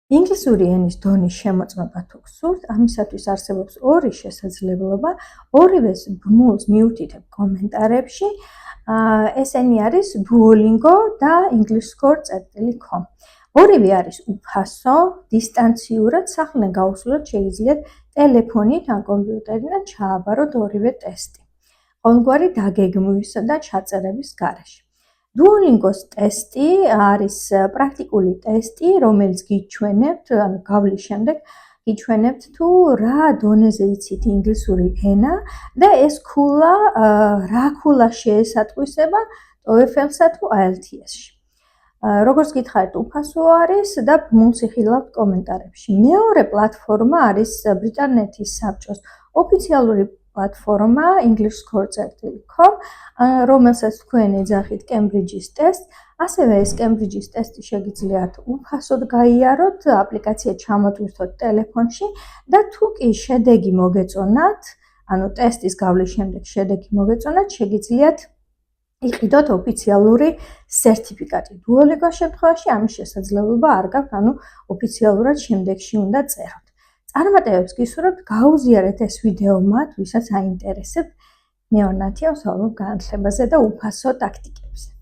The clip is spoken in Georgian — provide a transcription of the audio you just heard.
ინგლისური ენის დონის შემოწმება თუ გსურთ, ამისათვის არსებობს ორი შესაძლებლობა, ორივეს ბმულს მიუთითებ კომენტარებში. ესენი არის Duolingo და englishscore.com. ორივე არის უფასო, დისტანციურად, სახლიდან გაუსვლელად შეგიძლიათ ტელეფონით ან კომპიუტერიდან ჩააბაროთ ორივე ტესტი. ყოველგვარი დაგეგმვისა და ჩაწერების გარეშე. Duolingo-s ტესტი არის პრაქტიკული ტესტი, რომელიც გიჩვენებთ, ანუ გავლის შემდეგ გიჩვენებთ თუ რა დონეზე იცით ინგლისური ენა და ეს ქულა რა ქულა შეესატყვისება TOEFL-სა თუ IELTS-ში. როგორც გითხარით, უფასო არის და ბმულს იხილავთ კომენტარებში. მეორე პლატფორმა არის ბრიტანეთის საბჭოს ოფიციალური პლატფორმა englishscore.com, რომელსაც თქვენ ეძახით Cambridge-ის ტესტს. ასევე ეს Cambridge-ის ტესტი შეგიძლიათ უფასოდ გაიაროთ, აპლიკაცია ჩამოტვირთოთ ტელეფონში და თუ კი შედეგი მოგეწონათ, ანუ ტესტის გავლის შემდეგ შედეგი მოგეწონათ, შეგიძლიათ იყიდოთ ოფიციალური სერტიფიკატი. Duolingo-s შემთხვევაში ამის შესაძლებლობა არ გაქვთ, ანუ ოფიციალურად შემდეგში უნდა წეროთ. წარმატებებს გისურვებთ, გაუზიარეთ ეს ვიდეო მათ, ვისაც აინტერესებთ. მე ვარ ნათია, ვსაუბრობ განათლებაზე და უფასო ტაქტიკებზე.